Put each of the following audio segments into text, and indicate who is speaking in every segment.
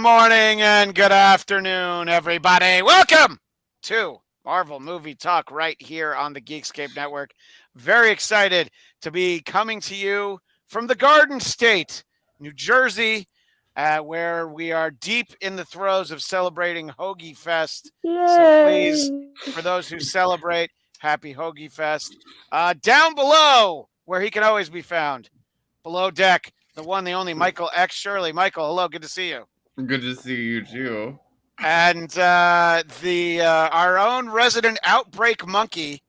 Speaker 1: morning and good afternoon, everybody. Welcome to Marvel Movie Talk right here on the Geekscape Network. Very excited to be coming to you from the Garden State, New Jersey, where we are deep in the throes of celebrating Hoagie Fest. So please, for those who celebrate, happy Hoagie Fest. Down below, where he can always be found, below deck, the one, the only Michael X. Shirley. Michael, hello, good to see you.
Speaker 2: Good to see you too.
Speaker 1: And our own resident outbreak monkey,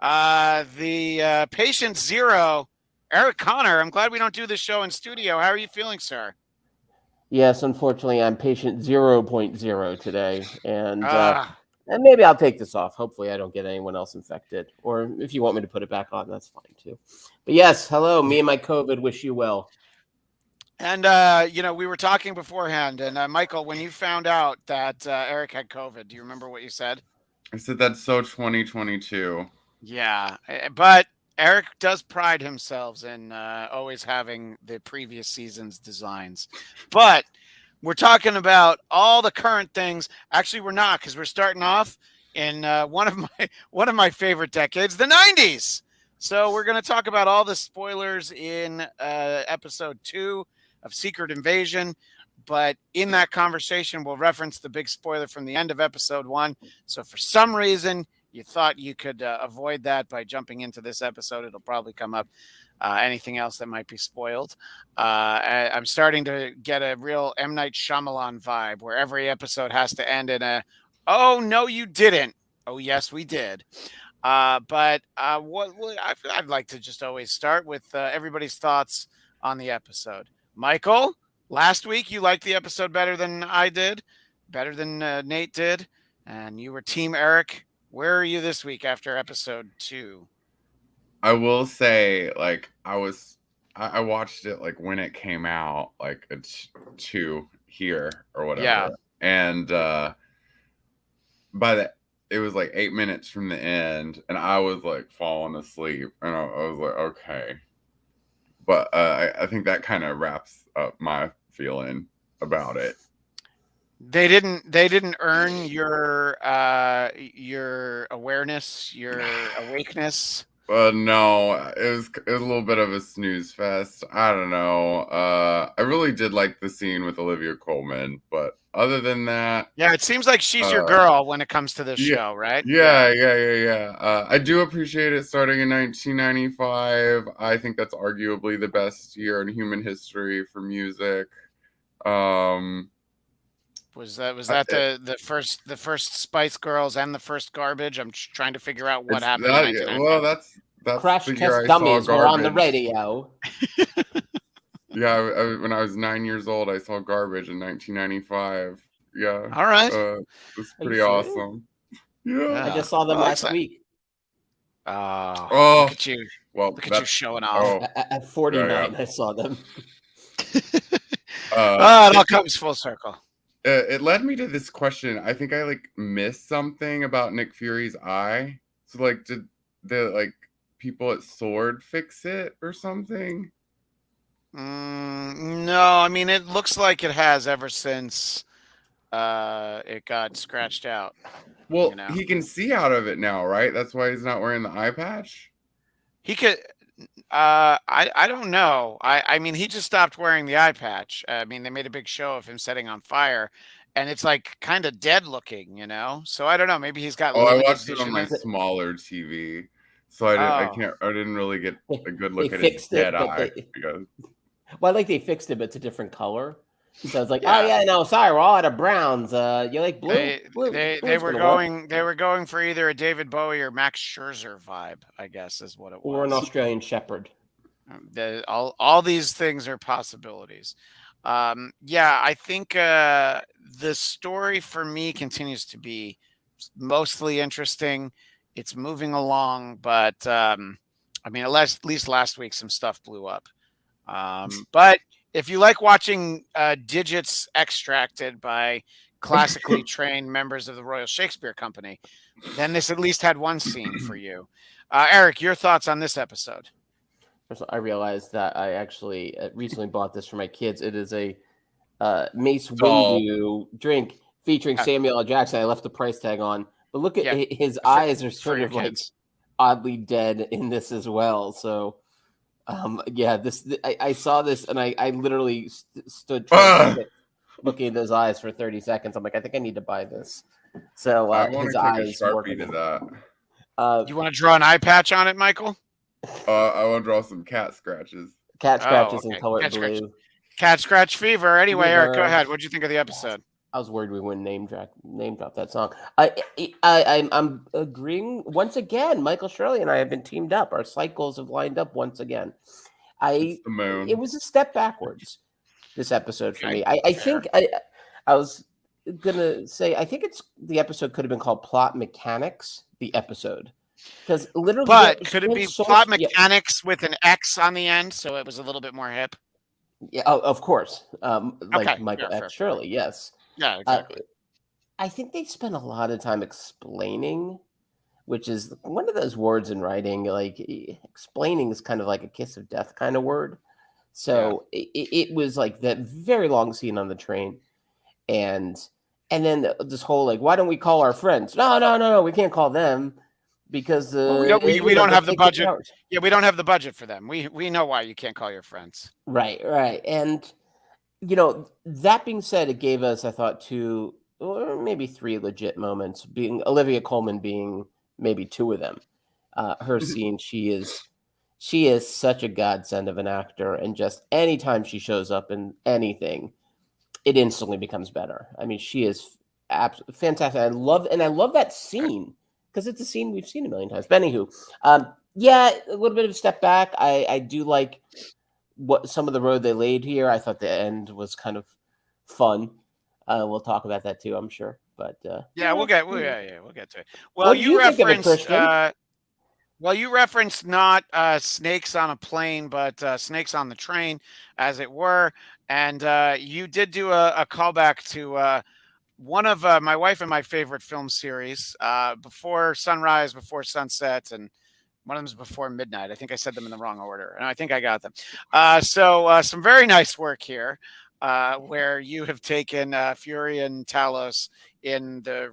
Speaker 1: the patient zero, Eric Connor. I'm glad we don't do this show in studio. How are you feeling, sir?
Speaker 3: Yes, unfortunately, I'm patient 0.0 today, and
Speaker 1: Ah,
Speaker 3: maybe I'll take this off. Hopefully, I don't get anyone else infected. Or if you want me to put it back on, that's fine too. But yes, hello, me and my COVID wish you well.
Speaker 1: and we were talking beforehand, and Michael, when you found out that Eric had COVID, do you remember what you said?
Speaker 2: I said that's so 2022.
Speaker 1: Yeah, but Eric does pride himself in always having the previous season's designs. But we're talking about all the current things. Actually, we're not, because we're starting off in one of my favorite decades, the 90s. So we're going to talk about all the spoilers in episode 2 of Secret Invasion. But in that conversation, we'll reference the big spoiler from the end of episode 1. So for some reason you thought you could avoid that by jumping into this episode, it'll probably come up. Anything else that might be spoiled. I'm starting to get a real M. Night Shyamalan vibe where every episode has to end in a, oh, no, you didn't. Oh, yes, we did. But I'd like to just always start with everybody's thoughts on the episode. Michael, last week you liked the episode better than I did, better than Nate did, and you were Team Eric. Where are you this week after episode 2?
Speaker 2: I will say, like, I watched it like when it came out, like it's 2 here or whatever.
Speaker 1: Yeah.
Speaker 2: And it was like 8 minutes from the end, and I was like falling asleep, and I was like, okay. But I think that kind of wraps up my feeling about it.
Speaker 1: They didn't earn your awareness, your awakeness.
Speaker 2: No, it was a little bit of a snooze fest. I don't know. I really did like the scene with Olivia Colman, but other than that,
Speaker 1: Yeah, it seems like she's your girl when it comes to this show, right?
Speaker 2: yeah. I do appreciate it starting in 1995. I think that's arguably the best year in human history for music.
Speaker 1: Was that the first Spice Girls and the first Garbage? I'm trying to figure out what happened.
Speaker 2: Well, that's
Speaker 3: Crash
Speaker 2: the year
Speaker 3: Test
Speaker 2: I saw
Speaker 3: Dummies were on the
Speaker 2: Garbage.
Speaker 3: radio.
Speaker 2: Yeah, when I was 9 years old, I saw Garbage in 1995. Yeah.
Speaker 1: All right.
Speaker 2: It's pretty awesome. Yeah.
Speaker 3: I just saw them last week.
Speaker 1: Oh, look at you.
Speaker 2: Well,
Speaker 1: look at you showing off.
Speaker 3: At 49, I saw them.
Speaker 1: It all comes full circle.
Speaker 2: It led me to this question. I think I missed something about Nick Fury's eye. So did the people at Sword fix it or something?
Speaker 1: No, I mean it looks like it has ever since it got scratched out.
Speaker 2: Well, he can see out of it now, right? That's why he's not wearing the eye patch.
Speaker 1: He could. I don't know. I mean, he just stopped wearing the eye patch. I mean, they made a big show of him setting on fire, and it's kind of dead looking, So I don't know. Maybe he's got.
Speaker 2: I watched it on my smaller TV, so I didn't really get a good look at his dead eye.
Speaker 3: Well, they fixed it, but it's a different color. So it's like, oh yeah, no, sorry, we're all out of browns. You like blue?
Speaker 1: They were going for either a David Bowie or Max Scherzer vibe, I guess, is what it was.
Speaker 3: Or an Australian Shepherd.
Speaker 1: All these things are possibilities. I think the story for me continues to be mostly interesting. It's moving along, but I mean, at least last week some stuff blew up. But if you like watching digits extracted by classically trained members of the Royal Shakespeare Company, then this at least had one scene for you. Eric, your thoughts on this episode?
Speaker 3: I realized that I actually recently bought this for my kids. It is a Mace
Speaker 2: all-
Speaker 3: Windu drink featuring Samuel L. Jackson. I left the price tag on, but look at his eyes are sort of like oddly dead in this as well. So, I saw this and I literally stood looking at those eyes for 30 seconds. I'm like, I think I need to buy this. So
Speaker 2: I want
Speaker 3: his
Speaker 2: to take
Speaker 3: eyes
Speaker 2: a Sharpie to that.
Speaker 1: You want to draw an eye patch on it, Michael?
Speaker 2: I want to draw some cat scratches.
Speaker 3: Cat scratches in color blue.
Speaker 1: Cat scratch fever. Anyway, Eric, go ahead. What did you think of the episode?
Speaker 3: I was worried we wouldn't name drop that song. I'm agreeing once again. Michael, Shirley, and I have been teamed up. Our cycles have lined up once again.
Speaker 2: It's the moon.
Speaker 3: It was a step backwards, this episode for me. I think I was gonna say I think the episode could have been called Plot Mechanics. The episode. Because literally,
Speaker 1: but could it be plot mechanics with an X on the end, so it was a little bit more hip?
Speaker 3: Yeah, of course. Like Michael X. Shirley, yes.
Speaker 1: Yeah, exactly.
Speaker 3: I think they spent a lot of time explaining, which is one of those words in writing. Like explaining is kind of like a kiss of death kind of word. So it was like that very long scene on the train, and then this whole like, why don't we call our friends? No, we can't call them. Because
Speaker 1: we don't have the budget. Yeah, we don't have the budget for them. We know why you can't call your friends.
Speaker 3: Right. And that being said, it gave us, I thought, 2 or maybe 3 legit moments. Being Olivia Colman being maybe 2 of them. Her scene, she is such a godsend of an actor, and just anytime she shows up in anything, it instantly becomes better. I mean, she is absolutely fantastic. I love that scene. Because it's a scene we've seen a million times. But anywho, a little bit of a step back. I do like what some of the road they laid here. I thought the end was kind of fun. We'll talk about that too, I'm sure. But
Speaker 1: we'll get to it. Well, you referenced not snakes on a plane, but snakes on the train, as it were. And you did do a callback to one of my wife and my favorite film series, Before Sunrise, Before Sunset, and one of them is Before Midnight. I think I said them in the wrong order, and I think I got them. So some very nice work here, where you have taken Fury and Talos in the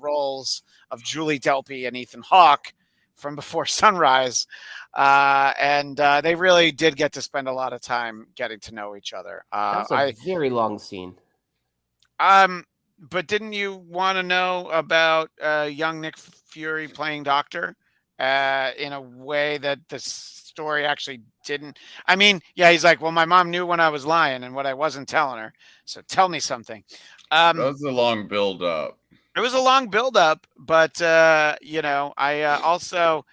Speaker 1: roles of Julie Delpy and Ethan Hawke from Before Sunrise, and they really did get to spend a lot of time getting to know each other.
Speaker 3: That's a very long scene.
Speaker 1: But didn't you want to know about young Nick Fury playing Doctor in a way that the story actually didn't? I mean, he's like, well, my mom knew when I was lying and what I wasn't telling her, so tell me something.
Speaker 2: That was a long build up.
Speaker 1: It was a long build up, but I also,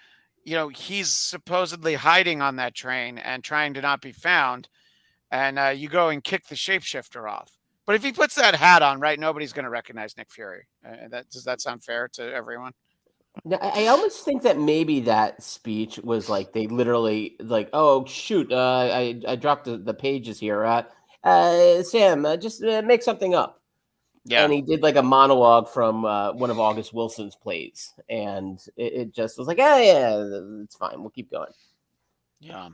Speaker 1: he's supposedly hiding on that train and trying to not be found, and you go and kick the shapeshifter off. But if he puts that hat on, right, nobody's going to recognize Nick Fury. Does that sound fair to everyone?
Speaker 3: I almost think that maybe that speech was like they literally like, oh shoot, I dropped the pages here. Sam, just make something up. Yeah, and he did like a monologue from one of August Wilson's plays, and it just was like, it's fine, we'll keep going.
Speaker 1: Yeah.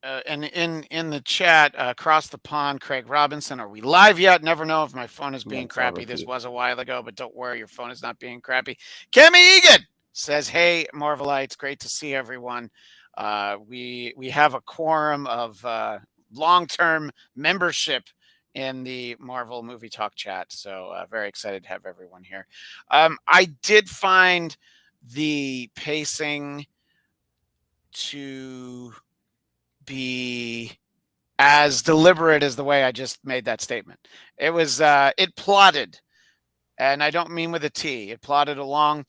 Speaker 1: And in the chat, across the pond, Craig Robinson, are we live yet? Never know if my phone is being crappy. This was a while ago, but don't worry, your phone is not being crappy. Kemi Egan says, hey, Marvelites, great to see everyone. We have a quorum of long-term membership in the Marvel Movie Talk chat, so very excited to have everyone here. I did find the pacing to be as deliberate as the way I just made that statement. It was it plotted, and I don't mean with a T. It plotted along.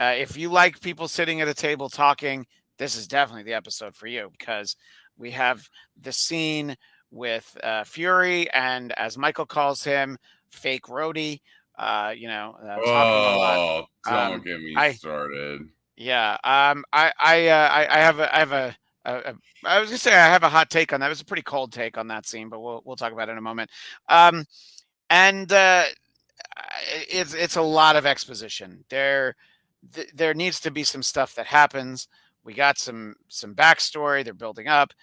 Speaker 1: If you like people sitting at a table talking, this is definitely the episode for you, because we have the scene with Fury and, as Michael calls him, fake Rhodey. Talking a lot.
Speaker 2: Don't get me started.
Speaker 1: Yeah. I have I was gonna say I have a hot take on that. It was a pretty cold take on that scene, but we'll talk about it in a moment. It's a lot of exposition. There needs to be some stuff that happens. We got some backstory they're building up.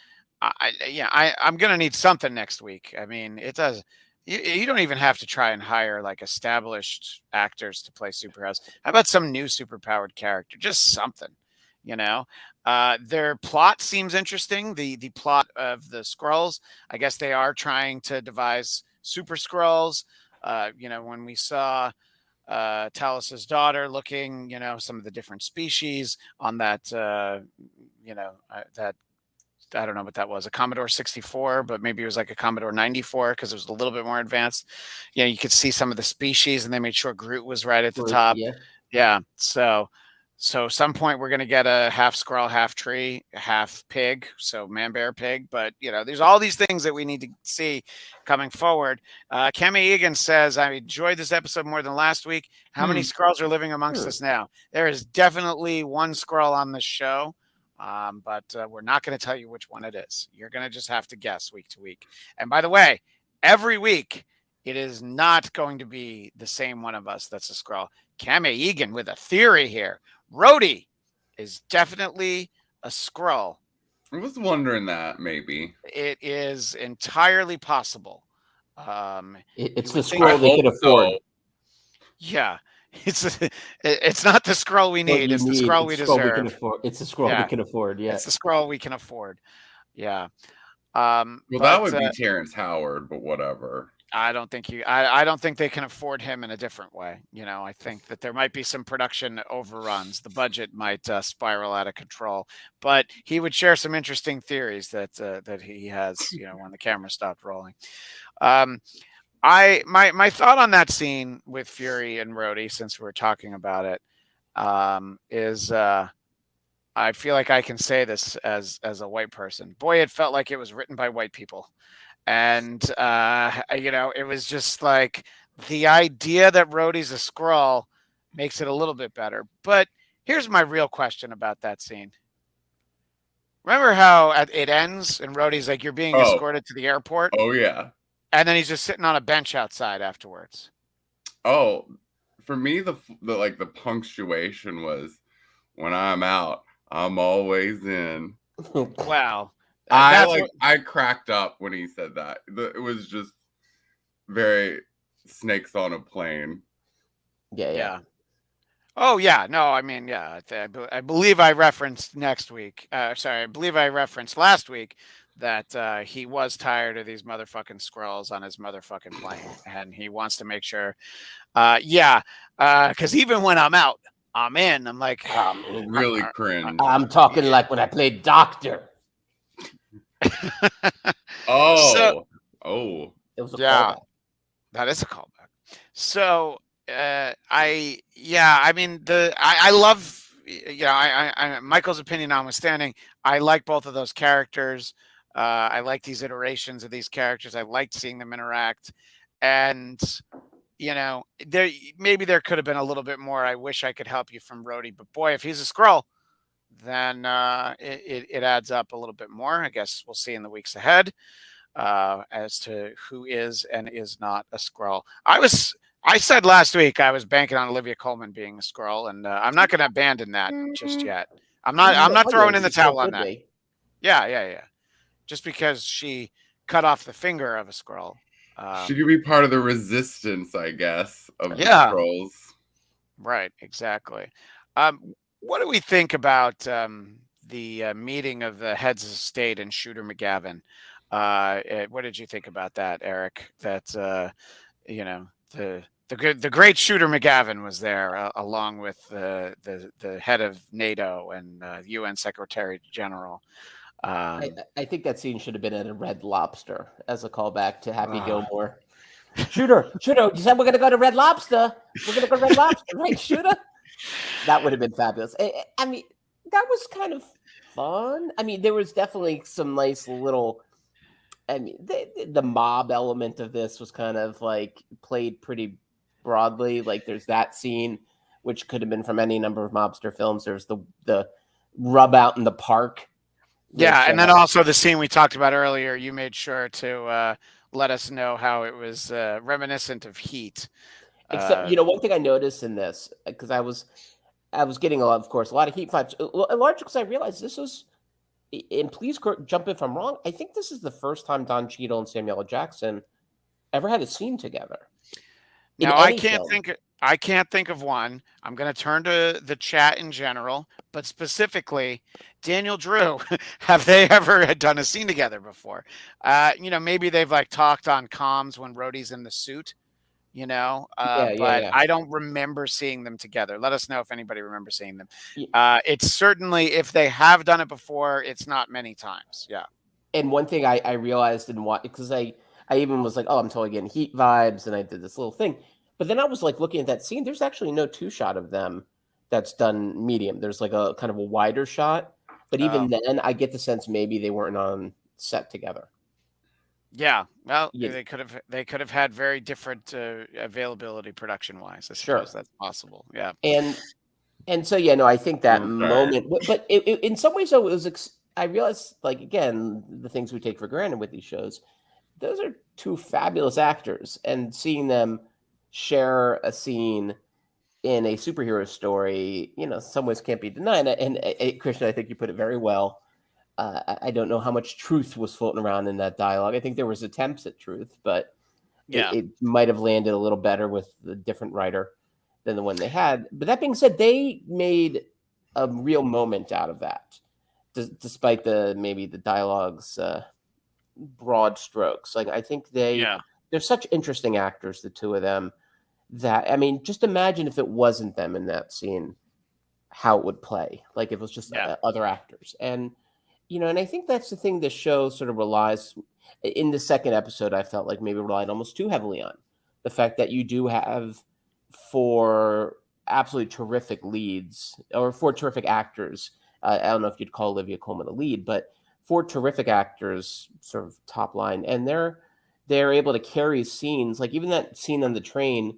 Speaker 1: I'm gonna need something next week. I mean, it does. You don't even have to try and hire like established actors to play superheroes. How about some new superpowered character? Just something, you know. Their plot seems interesting. The plot of the Skrulls. I guess they are trying to devise super Skrulls. When we saw Talus's daughter looking, some of the different species on that, that I don't know what that was, a Commodore 64, but maybe it was like a Commodore 94 because it was a little bit more advanced. You could see some of the species, and they made sure Groot was right at the top.
Speaker 3: Yeah.
Speaker 1: Yeah. So some point we're going to get a half squirrel, half tree, half pig. So man, bear, pig. But, there's all these things that we need to see coming forward. Kemi Egan says, I enjoyed this episode more than last week. How many squirrels are living amongst us now? There is definitely one squirrel on the show. But we're not going to tell you which one it is. You're going to just have to guess week to week. And by the way, every week it is not going to be the same one of us that's a Skrull. Kame Egan with a theory here. Rhodey is definitely a Skrull.
Speaker 2: I was wondering that maybe.
Speaker 1: It is entirely possible.
Speaker 3: It's the Skrull they could afford.
Speaker 2: So.
Speaker 1: Yeah. It's not the Skrull we need. It's the Skrull we deserve.
Speaker 3: It's the Skrull we can afford. Yeah,
Speaker 1: it's the Skrull we can afford. Yeah.
Speaker 2: That would be Terrence Howard, but whatever.
Speaker 1: I don't think I don't think they can afford him in a different way. I think that there might be some production overruns. The budget might spiral out of control, but he would share some interesting theories that he has. When the camera stopped rolling. My thought on that scene with Fury and Rhodey, since we're talking about it, is I feel like I can say this as a white person. Boy, it felt like it was written by white people. And, it was just like the idea that Rhodey's a Skrull makes it a little bit better. But here's my real question about that scene. Remember how it ends and Rhodey's like, you're being escorted to the airport?
Speaker 2: Oh, yeah.
Speaker 1: And then he's just sitting on a bench outside afterwards.
Speaker 2: Oh, for me, the punctuation was, when I'm out, I'm always in.
Speaker 1: Wow.
Speaker 2: I cracked up when he said that. It was just very Snakes on a Plane.
Speaker 3: Yeah.
Speaker 1: Oh yeah, no, I mean, yeah. I believe I referenced last week that he was tired of these motherfucking Skrulls on his motherfucking plane, and he wants to make sure. Because even when I'm out, I'm in. I'm like,
Speaker 2: really cringe.
Speaker 3: I'm talking like when I played Doctor.
Speaker 1: It was
Speaker 3: a callback.
Speaker 1: That is a callback. So I love Michael's opinion notwithstanding, I like both of those characters. I like these iterations of these characters. I liked seeing them interact, and there could have been a little bit more. I wish I could help you from Rhodey, but boy, if he's a Skrull, then it adds up a little bit more. I guess we'll see in the weeks ahead as to who is and is not a Skrull. I said last week I was banking on Olivia Colman being a Skrull, and I'm not going to abandon that just yet. I'm not throwing in the towel on that. Yeah. Just because she cut off the finger of a Skrull.
Speaker 2: She could be part of the resistance, I guess, of the Skrulls.
Speaker 1: Right, exactly. What do we think about the meeting of the heads of state and Shooter McGavin? What did you think about that, Eric? That the great Shooter McGavin was there, along with the head of NATO and UN Secretary General.
Speaker 3: I think that scene should have been at a Red Lobster as a callback to Happy Gilmore. Shooter, you said we're going to go to Red Lobster. We're going to go to Red Lobster, right, Shooter? That would have been fabulous. I mean, that was kind of fun. I mean, there was definitely some nice little. I mean, the mob element of this was kind of like played pretty broadly. Like, there's that scene, which could have been from any number of mobster films. There's the rub out in the park.
Speaker 1: Yeah, and then also the scene we talked about earlier. You made sure to let us know how it was reminiscent of Heat.
Speaker 3: Except, one thing I noticed in this, because I was getting a lot of Heat vibes, largely because I realized this was and please jump if I'm wrong. I think this is the first time Don Cheadle and Samuel L. Jackson ever had a scene together in
Speaker 1: Now
Speaker 3: any film.
Speaker 1: I can't think of one. I'm going to turn to the chat in general, but specifically Daniel Drew. Have they ever had done a scene together before? Maybe they've like talked on comms when Rhodey's in the suit,
Speaker 3: Yeah, yeah,
Speaker 1: but
Speaker 3: yeah.
Speaker 1: I don't remember seeing them together. Let us know if anybody remembers seeing them.
Speaker 3: Y-
Speaker 1: It's certainly, if they have done it before, it's not many times. Yeah.
Speaker 3: And one thing I realized in what, because I even was like, oh, I'm totally getting Heat vibes, and I did this little thing. But then I was like looking at that scene. There's actually no two shot of them that's done medium. There's like a kind of a wider shot. But even
Speaker 1: Oh,
Speaker 3: then, I get the sense maybe they weren't on set together.
Speaker 1: yeah. Well,
Speaker 3: Yeah,
Speaker 1: they could have had very different availability production wise. I suppose
Speaker 3: sure.
Speaker 1: that's possible. Yeah.
Speaker 3: And so yeah, no, I think that
Speaker 2: Okay.
Speaker 3: moment, but in some ways though, it was. I realized, like, again, the things we take for granted with these shows. Those are two fabulous actors, and seeing them share a scene in a superhero story, some ways can't be denied. And Christian, I think you put it very well. I don't know how much truth was floating around in that dialogue. I think there was attempts at truth, but
Speaker 1: Yeah.
Speaker 3: it might have landed a little better with the different writer than the one they had. But that being said, they made a real moment out of that, despite maybe the dialogue's broad strokes. Like, I think
Speaker 1: Yeah.
Speaker 3: they're such interesting actors, the two of them, that, I mean, just imagine if it wasn't them in that scene, how it would play. Like, if it was just
Speaker 1: Yeah.
Speaker 3: other actors. And I think that's the thing this show sort of relies in the second episode. I felt like maybe relied almost too heavily on the fact that you do have four absolutely terrific leads, or four terrific actors. I don't know if you'd call Olivia Colman a lead, but four terrific actors, sort of top line, and they're able to carry scenes, like even that scene on the train,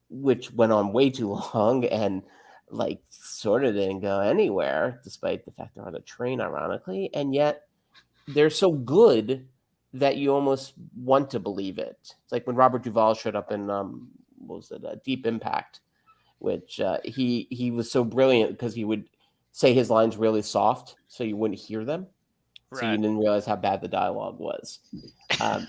Speaker 3: which went on way too long and like sort of didn't go anywhere, despite the fact they're on a train, ironically, and yet they're so good that you almost want to believe it. It's like when Robert Duvall showed up in what was it, Deep Impact, which he was so brilliant because he would say his lines really soft, so you wouldn't hear them, so you
Speaker 1: Right.
Speaker 3: didn't realize how bad the dialogue was. Um,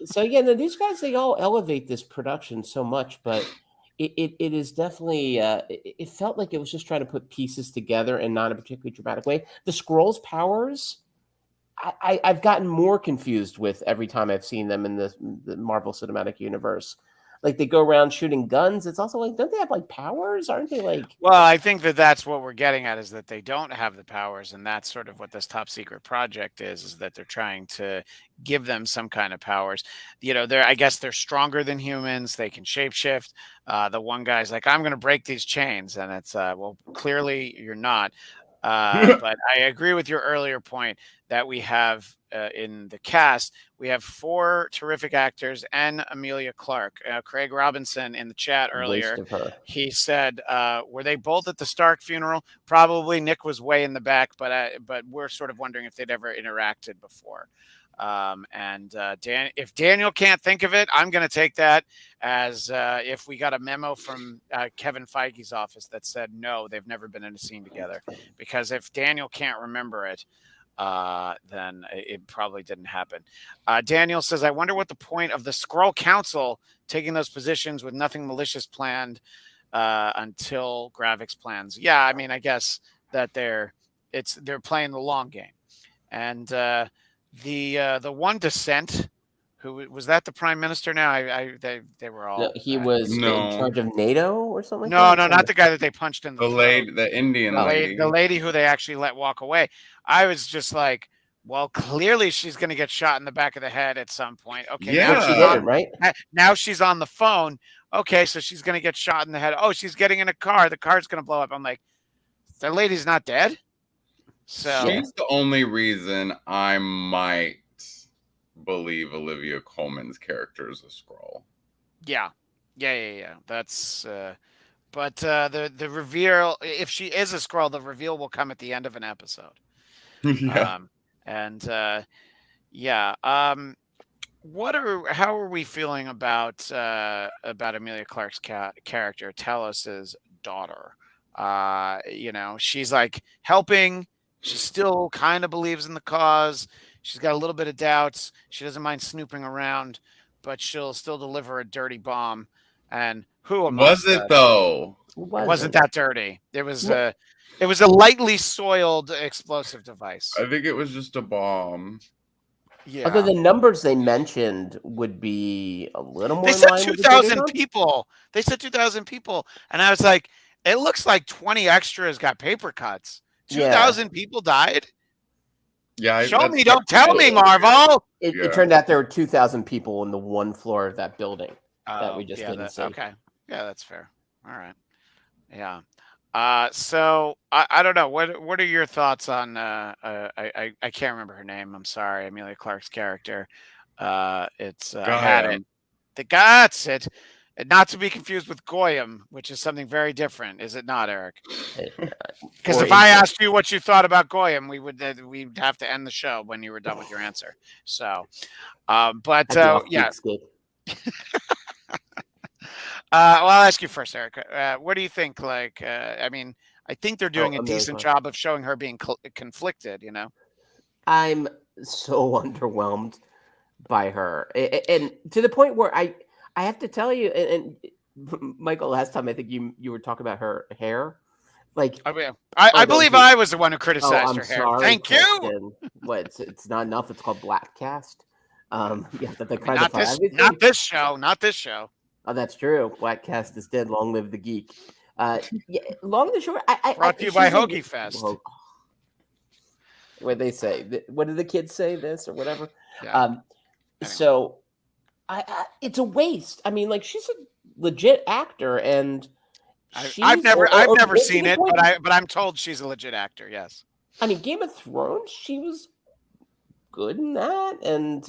Speaker 3: so again, these guys, they all elevate this production so much, but it is definitely it felt like it was just trying to put pieces together and not in a particularly dramatic way. The scrolls powers, I've gotten more confused with every time I've seen them in the Marvel Cinematic Universe. Like, they go around shooting guns. It's also like, don't they have like powers? Aren't they like?
Speaker 1: Well, I think that that's what we're getting at, is that they don't have the powers, and that's sort of what this top secret project is that they're trying to give them some kind of powers. I guess they're stronger than humans. They can shapeshift. The one guy's like, "I'm going to break these chains," and it's well, clearly you're not. But I agree with your earlier point that we have in the cast, we have four terrific actors and Amelia Clark. Craig Robinson in the chat
Speaker 3: Waste
Speaker 1: earlier,
Speaker 3: of her.
Speaker 1: he said, were they both at the Stark funeral? Probably. Nick was way in the back, but we're sort of wondering if they'd ever interacted before. If Daniel can't think of it, I'm going to take that as if we got a memo from Kevin Feige's office that said no, they've never been in a scene together. Because if Daniel can't remember it, then it probably didn't happen. Daniel says, I wonder what the point of the Skrull Council taking those positions with nothing malicious planned until Gravik's plans. Yeah, I mean, I guess that they're playing the long game. And the one dissent, who was that, the prime minister now? They were
Speaker 3: No,
Speaker 1: all
Speaker 3: he was in
Speaker 2: No,
Speaker 3: charge of NATO or something like that.
Speaker 1: no, not the guy that they punched in the
Speaker 2: the
Speaker 1: throat.
Speaker 2: lady, the Indian
Speaker 3: Oh,
Speaker 1: The
Speaker 2: lady.
Speaker 1: lady who they actually let walk away. I was just like, well, clearly she's going to get shot in the back of the head at some point. Okay, now
Speaker 3: which she
Speaker 1: she's
Speaker 2: Yeah.
Speaker 3: didn't,
Speaker 1: on.
Speaker 3: right?
Speaker 1: Now she's on the phone. Okay, so she's going to get shot in the head. Oh, she's getting in a car. The car's going to blow up. I'm like, the lady's not dead. So
Speaker 3: Yeah.
Speaker 2: She's the only reason I might believe Olivia Colman's character is a Skrull.
Speaker 1: yeah. That's. But the reveal, if she is a Skrull, the reveal will come at the end of an episode.
Speaker 2: Yeah.
Speaker 1: And yeah. How are we feeling about Amelia Clark's character, Talos's daughter? She's like helping She still kind of believes in the cause. She's got a little bit of doubts. She doesn't mind snooping around, but she'll still deliver a dirty bomb. And who
Speaker 2: Was
Speaker 1: amongst
Speaker 2: it
Speaker 1: us?
Speaker 2: though?
Speaker 3: It
Speaker 1: It wasn't
Speaker 3: wasn't.
Speaker 1: that dirty.
Speaker 3: No,
Speaker 1: It was a lightly soiled explosive device.
Speaker 2: I think it was just a bomb.
Speaker 3: although
Speaker 1: Yeah.
Speaker 3: the numbers they mentioned would be a little more
Speaker 1: They
Speaker 3: in
Speaker 1: said
Speaker 3: line with the
Speaker 1: 2,000
Speaker 3: Datadog.
Speaker 1: people. They said 2,000 people. And I was like, it looks like 20 extras got paper cuts.
Speaker 3: Yeah.
Speaker 1: 2,000 people died?
Speaker 2: Yeah,
Speaker 1: Show
Speaker 2: that's
Speaker 1: me, don't tell me,
Speaker 3: It,
Speaker 1: Marvel.
Speaker 3: it
Speaker 2: Yeah.
Speaker 3: turned out there were 2,000 people in the one floor of that building that we
Speaker 1: Oh,
Speaker 3: just
Speaker 1: yeah,
Speaker 3: didn't see.
Speaker 1: okay. Yeah, that's fair. All right. Yeah. So I don't know. What are your thoughts on I can't remember her name. I'm sorry, Amelia Clark's character. It's had it.
Speaker 2: Gotham.
Speaker 1: That's it. And not to be confused with Goyim, which is something very different, is it not, Eric? Because
Speaker 3: Or
Speaker 1: if I
Speaker 3: is it?
Speaker 1: asked you what you thought about Goyim, we'd have to end the show when you were done with your answer. So, but
Speaker 3: I'd be off
Speaker 1: yeah.
Speaker 3: Geekscape.
Speaker 1: Well, I'll ask you first, Eric. What do you think? Like, I mean, I think they're doing a
Speaker 3: Amelia
Speaker 1: decent
Speaker 3: Clark.
Speaker 1: job of showing her being conflicted. You know.
Speaker 3: I'm so underwhelmed by her, and to the point where I have to tell you, and Michael, last time I think you were talking about her hair, like
Speaker 1: I mean, I
Speaker 3: oh,
Speaker 1: believe
Speaker 3: don't you-
Speaker 1: I was the one who
Speaker 3: oh,
Speaker 1: criticized
Speaker 3: I'm
Speaker 1: her hair.
Speaker 3: sorry,
Speaker 1: Thank you.
Speaker 3: Kristen. What? It's not enough. It's called Blackcast. Yeah, that they
Speaker 1: I mean,
Speaker 3: kind
Speaker 1: not
Speaker 3: of
Speaker 1: this,
Speaker 3: everything.
Speaker 1: not this show, not this show.
Speaker 3: Oh, that's true. Blackcast is dead. Long live the geek. Yeah, long and short,
Speaker 1: Brought to you by
Speaker 3: she's a-
Speaker 1: Hoagie Fest.
Speaker 3: Whoa. What they say? What do the kids say? This or whatever.
Speaker 1: Yeah. Anyway.
Speaker 3: So, it's a waste. I mean, like she's a legit actor, and
Speaker 1: I've never
Speaker 3: to
Speaker 1: seen
Speaker 3: the
Speaker 1: it,
Speaker 3: point-
Speaker 1: but I'm told she's a legit actor. Yes.
Speaker 3: I mean, Game of Thrones, she was good in that, and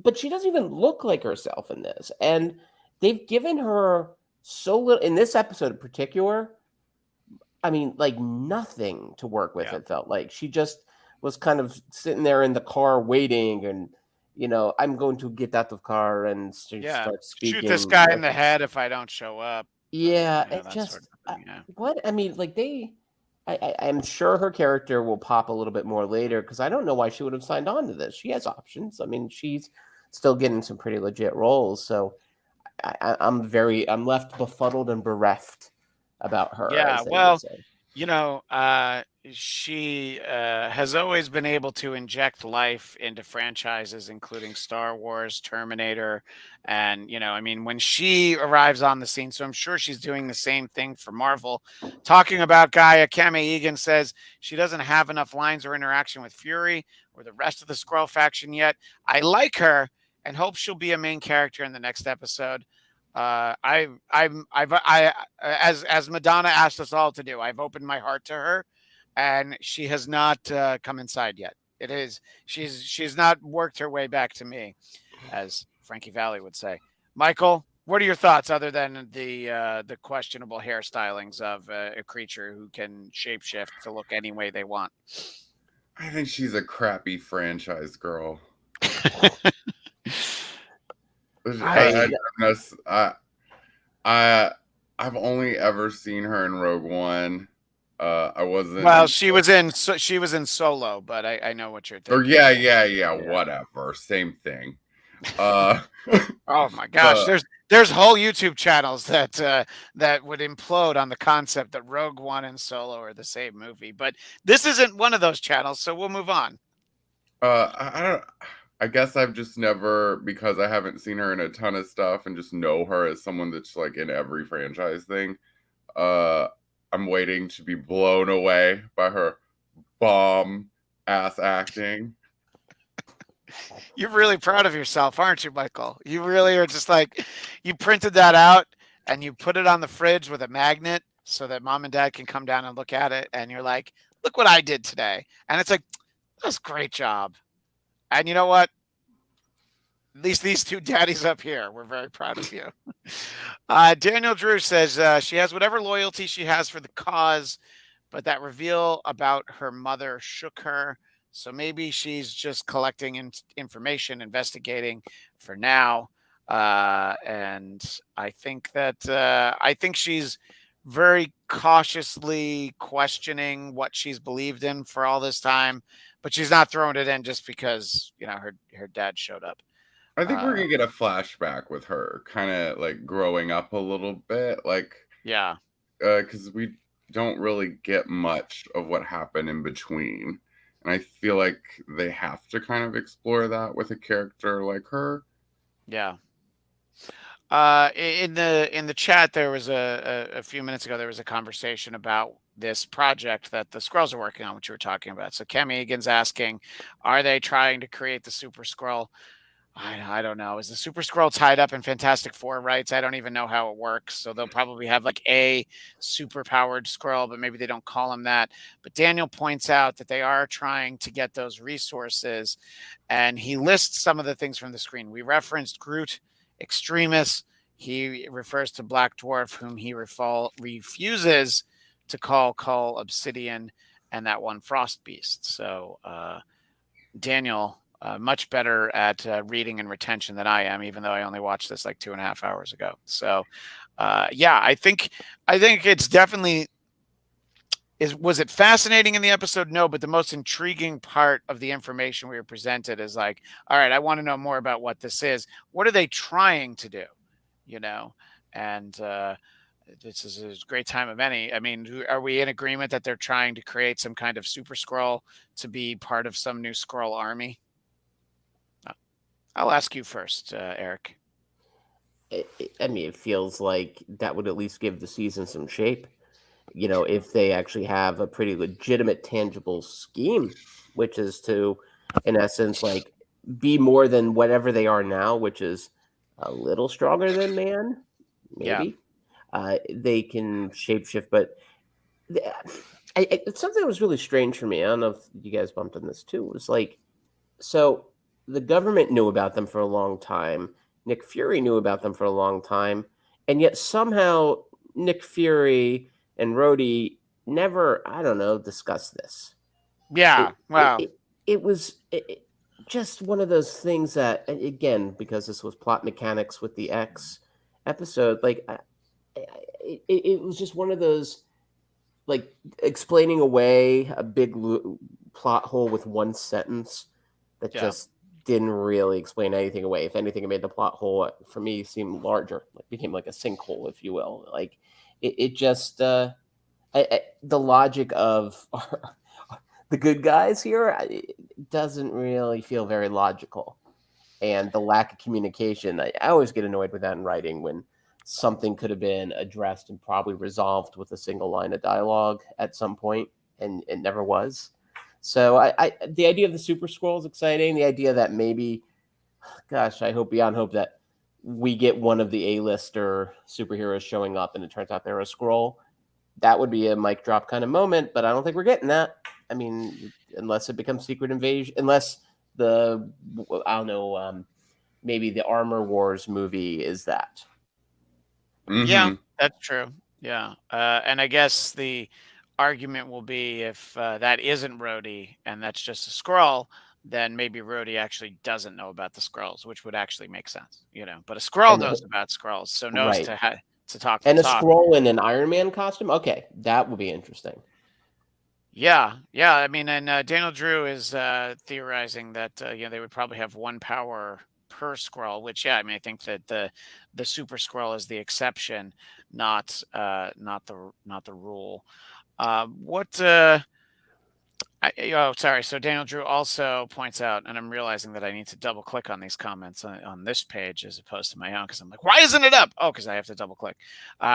Speaker 3: but she doesn't even look like herself in this. And they've given her so little in this episode in particular. I mean, like nothing to work with.
Speaker 1: Yeah.
Speaker 3: It felt like she just was kind of sitting there in the car waiting, and I'm going to get out of the car and start speaking.
Speaker 1: Shoot this guy in the head if I don't show up.
Speaker 3: Yeah,
Speaker 1: You know,
Speaker 3: it
Speaker 1: that
Speaker 3: just
Speaker 1: sort of thing, yeah.
Speaker 3: what I mean, like I'm sure her character will pop a little bit more later because I don't know why she would have signed on to this. She has options. I mean, she's still getting some pretty legit roles, so I'm left befuddled and bereft about her.
Speaker 1: Yeah,
Speaker 3: as they would
Speaker 1: well,
Speaker 3: say.
Speaker 1: she has always been able to inject life into franchises, including Star Wars, Terminator, and I mean, when she arrives on the scene, so I'm sure she's doing the same thing for Marvel. Talking about Gaia, Kame Egan says she doesn't have enough lines or interaction with Fury or the rest of the Skrull faction yet. I like her and hope she'll be a main character in the next episode. As Madonna asked us all to do, I've opened my heart to her, and she has not come inside yet. She's not worked her way back to me, as Frankie Valli would say. Michael, what are your thoughts other than the questionable hairstylings of a creature who can shapeshift to look any way they want?
Speaker 2: I think she's a crappy franchise girl. I've only ever seen her in Rogue One. I wasn't.
Speaker 1: Well, she was in Solo, but I know what you're thinking.
Speaker 2: Or yeah, whatever, same thing.
Speaker 1: Oh my gosh, there's whole YouTube channels that would implode on the concept that Rogue One and Solo are the same movie, but this isn't one of those channels, so we'll move on.
Speaker 2: I guess I've just never, because I haven't seen her in a ton of stuff and just know her as someone that's like in every franchise thing. I'm waiting to be blown away by her bomb ass acting.
Speaker 1: You're really proud of yourself, aren't you, Michael? You really are just like, you printed that out and you put it on the fridge with a magnet so that mom and dad can come down and look at it. And you're like, look what I did today. And it's like, that's a great job. And you know what? At least these two daddies up here, we're very proud of you. Daniel Drew says she has whatever loyalty she has for the cause, but that reveal about her mother shook her. So maybe she's just collecting information, investigating for now. And I think that she's very cautiously questioning what she's believed in for all this time, but she's not throwing it in just because, her dad showed up.
Speaker 2: I think we're
Speaker 1: Uh,
Speaker 2: gonna get a flashback with her, kind of like growing up a little bit, like
Speaker 1: yeah.
Speaker 2: because we don't really get much of what happened in between, and I feel like they have to kind of explore that with a character like her.
Speaker 1: Yeah. In the chat, there was a few minutes ago, there was a conversation about this project that the Skrulls are working on, which you were talking about. So Kemi Egan's asking, are they trying to create the Super Skrull? I don't know. Is the Super Skrull tied up in Fantastic Four rights? I don't even know how it works. So they'll probably have like a super powered Skrull, but maybe they don't call him that. But Daniel points out that they are trying to get those resources, and he lists some of the things from the screen. We referenced Groot, Extremis. He refers to Black Dwarf, whom he refuses to call Obsidian, and that one Frost Beast. So Daniel, much better at reading and retention than I am, even though I only watched this like 2.5 hours ago. So yeah, I think it's definitely was it fascinating in the episode? No, but the most intriguing part of the information we were presented is like, all right, I want to know more about what this is. What are they trying to do? You know, and this is a great time of any. I mean, are we in agreement that they're trying to create some kind of super Skrull to be part of some new Skrull army? I'll ask you first, Eric.
Speaker 3: I mean, it feels like that would at least give the season some shape. If they actually have a pretty legitimate, tangible scheme, which is to, in essence, like be more than whatever they are now, which is a little stronger than man,
Speaker 1: Yeah,
Speaker 3: maybe. They can shapeshift, but it's something that was really strange for me. I don't know if you guys bumped on this too. It was like, so the government knew about them for a long time. Nick Fury knew about them for a long time, and yet somehow Nick Fury and Rhodey never, I don't know, discussed this.
Speaker 1: yeah.
Speaker 3: It it
Speaker 1: Well,
Speaker 3: it, it was just one of those things that, and again, because this was plot mechanics with the X episode, like it was just one of those, like, explaining away a big plot hole with one sentence that
Speaker 1: yeah,
Speaker 3: just didn't really explain anything away. If anything, it made the plot hole, for me, seem larger. It became like a sinkhole, if you will. Like it just the logic of the good guys here, it doesn't really feel very logical, and the lack of communication. I always get annoyed with that in writing when something could have been addressed and probably resolved with a single line of dialogue at some point, and it never was. So the idea of the Super Scroll is exciting. The idea that maybe, gosh, I hope beyond hope that we get one of the A-lister superheroes showing up and it turns out they're a scroll. That would be a mic drop kind of moment, but I don't think we're getting that. I mean, unless it becomes Secret Invasion, unless the, I don't know, maybe the Armor Wars movie is that.
Speaker 1: yeah.
Speaker 2: Mm-hmm.
Speaker 1: That's true. Yeah, and I guess the argument will be if that isn't Rhodey and that's just a Skrull, then maybe Rhodey actually doesn't know about the Skrulls, which would actually make sense. But a Skrull
Speaker 3: And
Speaker 1: knows about Skrulls, so knows
Speaker 3: right.
Speaker 1: to talk the
Speaker 3: And a
Speaker 1: talk.
Speaker 3: scroll in an Iron Man costume? Okay, that would be interesting.
Speaker 1: Yeah, yeah. I mean, and Daniel Drew is theorizing that they would probably have one power per Skrull. Which, yeah, I mean, I think that the Super Skrull is the exception, not the rule. What? Oh, sorry. So Daniel Drew also points out, and I'm realizing that I need to double click on these comments on this page as opposed to my own because I'm like, why isn't it up? Oh, because I have to double click.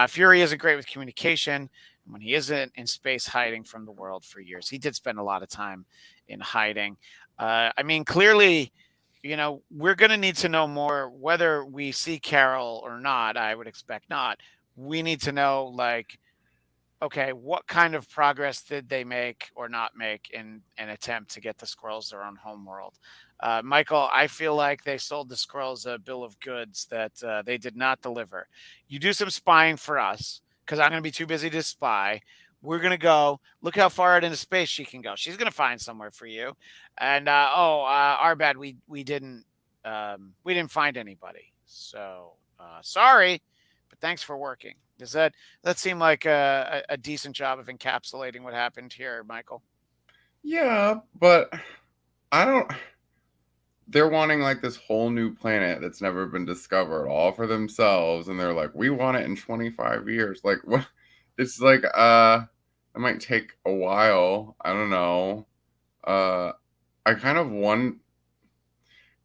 Speaker 1: Fury isn't great with communication. When he isn't in space hiding from the world for years, he did spend a lot of time in hiding. I mean, clearly, we're going to need to know more whether we see Carol or not. I would expect not. We need to know, like, okay, what kind of progress did they make or not make in an attempt to get the Skrulls their own homeworld? Michael, I feel like they sold the Skrulls a bill of goods that they did not deliver. You do some spying for us because I'm going to be too busy to spy. We're going to go. Look how far out into space she can go. She's going to find somewhere for you. And our bad. We didn't find anybody. So sorry, but thanks for working. Does that seem like a decent job of encapsulating what happened here, Michael?
Speaker 2: Yeah, but I don't. They're wanting like this whole new planet that's never been discovered, all for themselves, and they're like, we want it in 25 years. Like, what? It's like, it might take a while. I don't know. I kind of want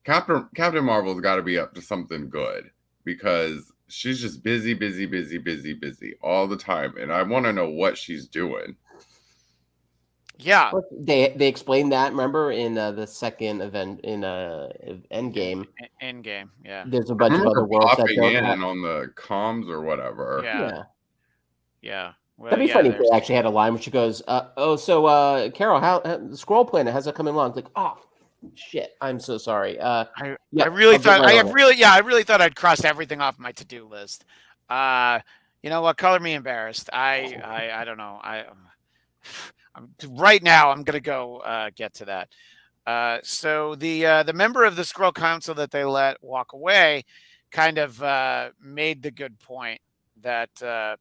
Speaker 2: Captain Marvel's got to be up to something good because she's just busy, busy, busy, busy, busy all the time, and I want to know what she's doing.
Speaker 1: Yeah,
Speaker 3: They explained that. Remember in the second event in Endgame,
Speaker 1: Endgame. Yeah,
Speaker 3: there's a
Speaker 2: I
Speaker 3: bunch of
Speaker 2: remember
Speaker 3: other worlds that
Speaker 2: popping
Speaker 3: don't
Speaker 2: in
Speaker 3: have.
Speaker 2: on the comms or whatever.
Speaker 1: yeah,
Speaker 3: Yeah,
Speaker 1: yeah. Well,
Speaker 3: that'd be
Speaker 1: yeah.
Speaker 3: funny if they
Speaker 1: There's.
Speaker 3: actually had a line where she goes, "Oh, so Carol, how the Scroll Planet how's that coming along?" It's like, oh, shit, I'm so sorry. Yeah,
Speaker 1: I really
Speaker 3: I'll get
Speaker 1: thought
Speaker 3: right on it.
Speaker 1: I really thought I'd crossed everything off my to-do list. You know what? Color me embarrassed. I don't know. Right now I'm gonna go get to that. So the member of the Scroll Council that they let walk away kind of made the good point that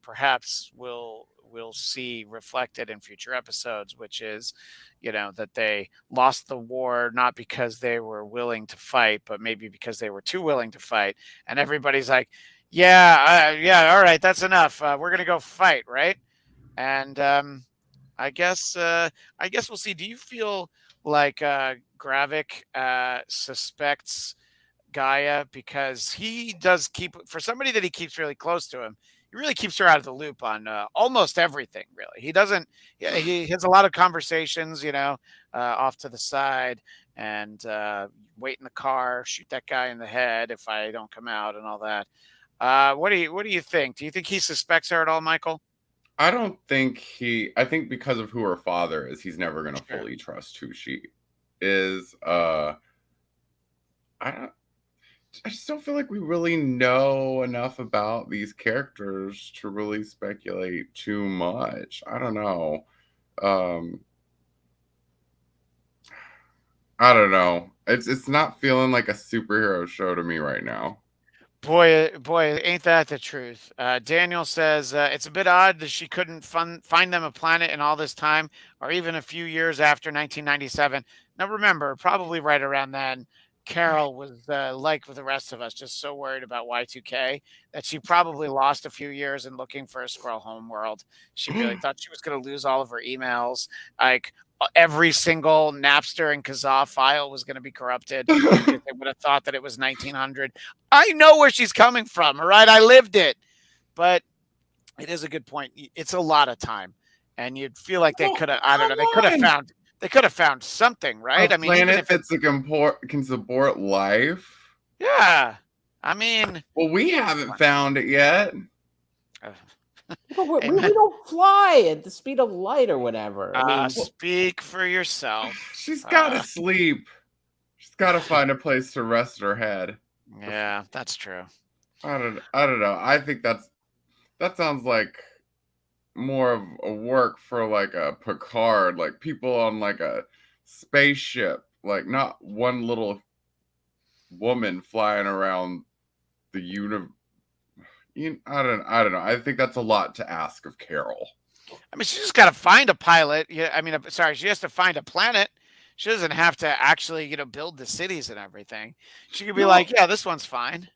Speaker 1: perhaps we'll see reflected in future episodes, which is, that they lost the war not because they were willing to fight, but maybe because they were too willing to fight. And everybody's like, yeah, all right, that's enough. We're gonna go fight, right? And I guess we'll see. Do you feel like Gravik suspects Gaia because he does keep for somebody that he keeps really close to him? He really keeps her out of the loop on almost everything. Really, he doesn't. Yeah, he has a lot of conversations, off to the side and wait in the car, shoot that guy in the head if I don't come out, and all that. What do you think? Do you think he suspects her at all, Michael?
Speaker 2: I don't think I think because of who her father is, he's never going to
Speaker 1: Sure.
Speaker 2: fully trust who she is. I don't. I just don't feel like we really know enough about these characters to really speculate too much. I don't know. Um, I don't know. It's not feeling like a superhero show to me right now.
Speaker 1: Boy, ain't that the truth? Daniel says it's a bit odd that she couldn't find them a planet in all this time, or even a few years after 1997. Now, remember, probably right around then, Carol was like with the rest of us, just so worried about Y2K that she probably lost a few years in looking for a Squirrel home world. She really thought she was going to lose all of her emails. Like, every single Napster and Kazaa file was going to be corrupted because they would have thought that it was 1900. I know where she's coming from, all right? I lived it. But it is a good point. It's a lot of time. And you'd feel like they
Speaker 2: Well,
Speaker 1: could have, I don't know,
Speaker 2: come on.
Speaker 1: they could have found something,
Speaker 2: A
Speaker 1: right? I mean, even
Speaker 2: planet
Speaker 1: if it,
Speaker 2: that's can support life.
Speaker 1: yeah. I mean,
Speaker 2: Well, we haven't found it yet.
Speaker 3: But we
Speaker 1: amen.
Speaker 3: don't fly at the speed of light or whatever. I mean,
Speaker 1: Speak for yourself.
Speaker 2: She's got to sleep. She's got to find a place to rest her head.
Speaker 1: Yeah, that's true.
Speaker 2: I don't know. I think that sounds like more of a work for like a Picard, like people on like a spaceship, like not one little woman flying around the universe. I don't know. I think that's a lot to ask of Carol.
Speaker 1: I mean, she just got to find a pilot. Yeah, I mean, sorry, she has to find a planet. She doesn't have to actually, build the cities and everything. She could be
Speaker 2: No,
Speaker 1: like, yeah, this one's fine.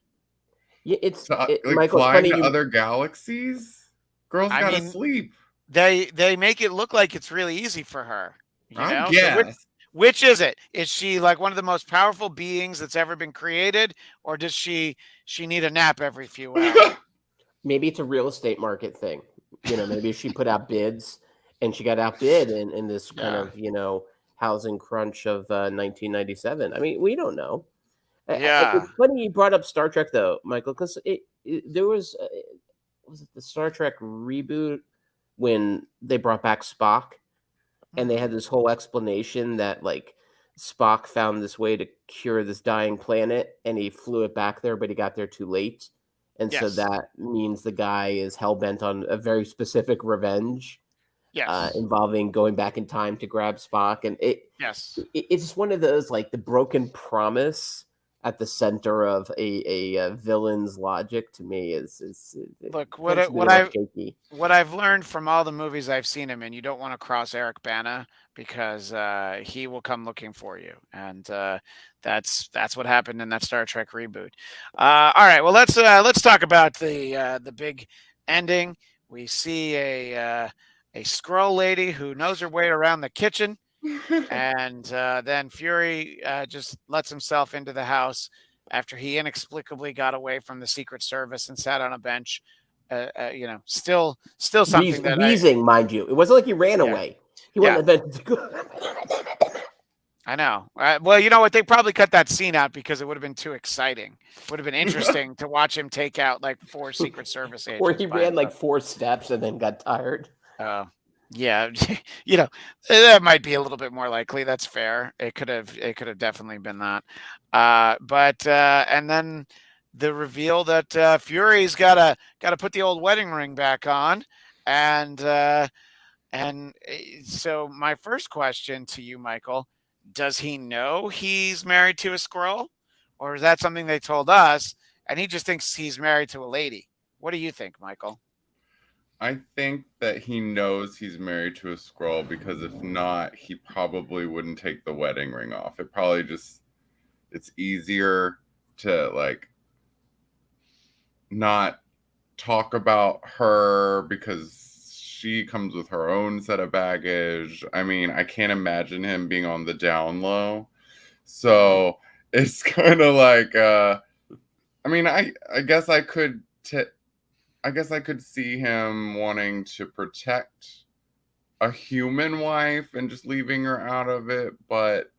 Speaker 3: yeah,
Speaker 2: like
Speaker 3: Michael. It's
Speaker 2: flying
Speaker 3: funny
Speaker 2: to
Speaker 3: you.
Speaker 2: other galaxies. Girls
Speaker 1: I
Speaker 2: gotta
Speaker 1: mean,
Speaker 2: sleep.
Speaker 1: they make it look like it's really easy for her,
Speaker 2: I
Speaker 1: So
Speaker 2: guess.
Speaker 1: which is it? Is she like one of the most powerful beings that's ever been created, or does she need a nap every few hours?
Speaker 3: Maybe it's a real estate market thing. Maybe she put out bids and she got outbid in this kind
Speaker 1: Yeah.
Speaker 3: of housing crunch of 1997. I mean, we don't know.
Speaker 1: Yeah.
Speaker 3: It's funny you brought up Star Trek though, Michael, because there was it the Star Trek reboot when they brought back Spock and they had this whole explanation that like Spock found this way to cure this dying planet and he flew it back there, but he got there too late. And so
Speaker 1: Yes.
Speaker 3: that means the guy is hell bent on a very specific revenge
Speaker 1: Yes.
Speaker 3: involving going back in time to grab Spock. And
Speaker 1: Yes.
Speaker 3: it's just one of those like the broken promise at the center of a villain's logic to me is it
Speaker 1: Look,
Speaker 3: tends to be a little shaky.
Speaker 1: what I've learned from all the movies I've seen him in, you don't want to cross Eric Bana because he will come looking for you, and that's what happened in that Star Trek reboot. All right, well let's talk about the big ending. We see a Skrull lady who knows her way around the kitchen, and then Fury just lets himself into the house after he inexplicably got away from the Secret Service and sat on a bench. Still something that
Speaker 3: Wheezing, mind you. It wasn't like he ran
Speaker 1: yeah,
Speaker 3: away. He
Speaker 1: yeah,
Speaker 3: went and
Speaker 1: I know. Well, you know what? They probably cut that scene out because it would have been too exciting. It would have been interesting to watch him take out like 4 Secret Service
Speaker 3: or
Speaker 1: agents
Speaker 3: he
Speaker 1: by
Speaker 3: ran like
Speaker 1: himself.
Speaker 3: 4 steps and then got tired.
Speaker 1: Yeah, that might be a little bit more likely. That's fair. It could have definitely been that. But and then the reveal that Fury's gotta put the old wedding ring back on, and so my first question to you, Michael, does he know he's married to a squirrel, or is that something they told us, and he just thinks he's married to a lady? What do you think, Michael?
Speaker 2: I think that he knows he's married to a Skrull because if not, he probably wouldn't take the wedding ring off. It's easier to like not talk about her because she comes with her own set of baggage. I mean, I can't imagine him being on the down low. So it's kind of like I mean, I guess I guess I could see him wanting to protect a human wife and just leaving her out of it, but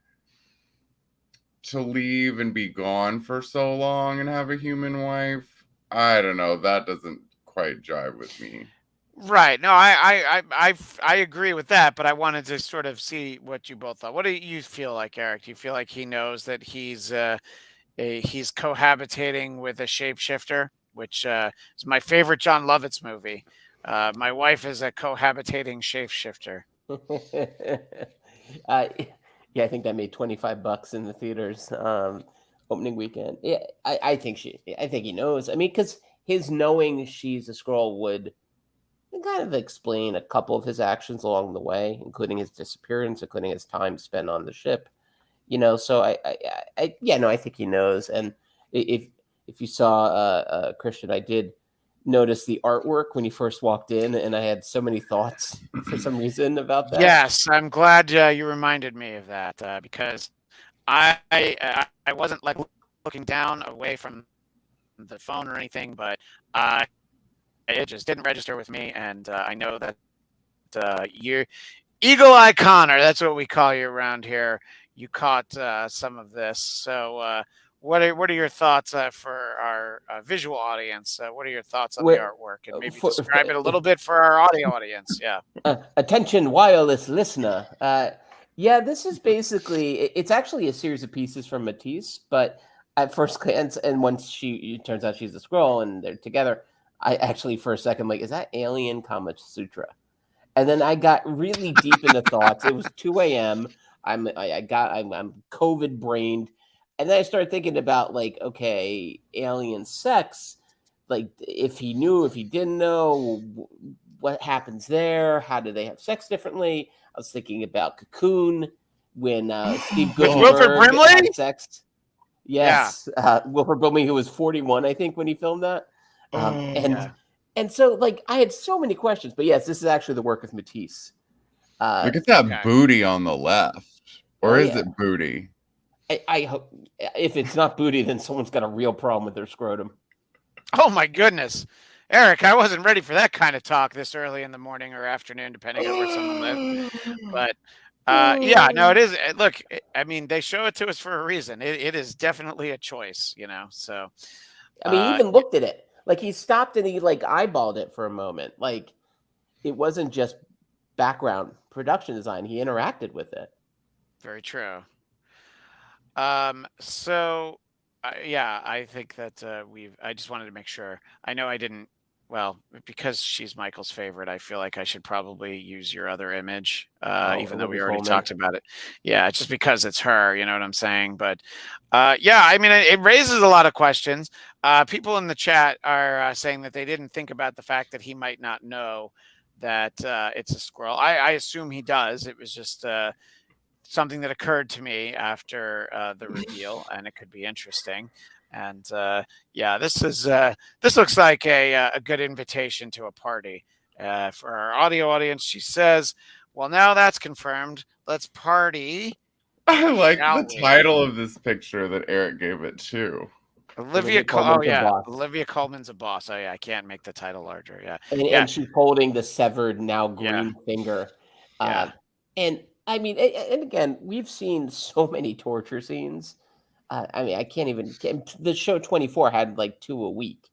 Speaker 2: to leave and be gone for so long and have a human wife, I don't know, that doesn't quite jive with me.
Speaker 1: Right. No, I agree with that, but I wanted to sort of see what you both thought. What do you feel like, Eric? Do you feel like he knows that he's cohabitating with a shapeshifter, which is my favorite John Lovitz movie. My wife is a cohabitating shapeshifter.
Speaker 3: uh, yeah, I think that made $25 in the theaters opening weekend. Yeah, I think I think he knows. I mean, because his knowing she's a scroll would kind of explain a couple of his actions along the way, including his disappearance, including his time spent on the ship. So yeah, no, I think he knows. And if you saw Christian, I did notice the artwork when he first walked in, and I had so many thoughts for some reason about that.
Speaker 1: Yes, I'm glad you reminded me of that because I wasn't like looking down away from the phone or anything, but it just didn't register with me, and I know that you're Eagle Eye Connor. That's what we call you around here. You caught some of this. So, what are your thoughts for our visual audience? What are your thoughts on the
Speaker 3: Where,
Speaker 1: artwork, and maybe
Speaker 3: for,
Speaker 1: describe it a little bit for our audio audience? Yeah.
Speaker 3: attention, wireless listener. Yeah, this is basically it's actually a series of pieces from Matisse, but at first glance, and once it turns out she's a scroll and they're together, I actually for a second like, is that Alien Kama Sutra? And then I got really deep into thoughts. It was 2 a.m. I'm COVID brained, and then I started thinking about like, okay, alien sex. Like, if he knew, if he didn't know, what happens there? How do they have sex differently? I was thinking about Cocoon when Steve
Speaker 1: With Wilford
Speaker 3: Guttenberg
Speaker 1: Brimley?
Speaker 3: had sex.
Speaker 1: Yeah.
Speaker 3: Yes, Wilford Brimley, who was 41, I think, when he filmed that. And
Speaker 1: Yeah.
Speaker 3: and so, like, I had so many questions, but yes, this is actually the work of Matisse.
Speaker 2: Look at that
Speaker 1: Okay.
Speaker 2: booty on the left. Or is
Speaker 3: Yeah.
Speaker 2: it booty?
Speaker 3: I hope if it's not booty, then someone's got a real problem with their scrotum.
Speaker 1: Oh my goodness, Eric, I wasn't ready for that kind of talk this early in the morning or afternoon, depending on where someone lives. But yeah, no, it is. Look, I mean, they show it to us for a reason. It is definitely a choice, So,
Speaker 3: I mean, he even
Speaker 1: yeah,
Speaker 3: looked at it. Like, he stopped and he like eyeballed it for a moment. Like, it wasn't just background production design. He interacted with it.
Speaker 1: very true. So, yeah, I think that I just wanted to make sure. I know I didn't well, because she's Michael's favorite, I feel like I should probably use your other image, even though we
Speaker 3: Olivia
Speaker 1: already
Speaker 3: Colman.
Speaker 1: talked about it. Yeah, just because it's her, you know what I'm saying? But yeah, I mean, it raises a lot of questions. People in the chat are saying that they didn't think about the fact that he might not know that it's a squirrel. I assume he does. It was just something that occurred to me after the reveal, and it could be interesting. And yeah, this looks like a good invitation to a party for our audio audience. She says, "Well, now that's confirmed. Let's party,
Speaker 2: I like
Speaker 1: shall
Speaker 2: the
Speaker 1: we?"
Speaker 2: title of this picture that Eric gave it too.
Speaker 3: Olivia
Speaker 1: Oh
Speaker 3: Colman's a
Speaker 1: yeah,
Speaker 3: boss.
Speaker 1: Olivia Colman's a boss. Oh yeah, I can't make the title larger. Yeah,
Speaker 3: And,
Speaker 1: yeah,
Speaker 3: and she's holding the severed, now
Speaker 1: yeah,
Speaker 3: green finger.
Speaker 1: yeah.
Speaker 3: And I mean, and again, we've seen so many torture scenes. I mean, I can't even. The show 24 had like 2 a week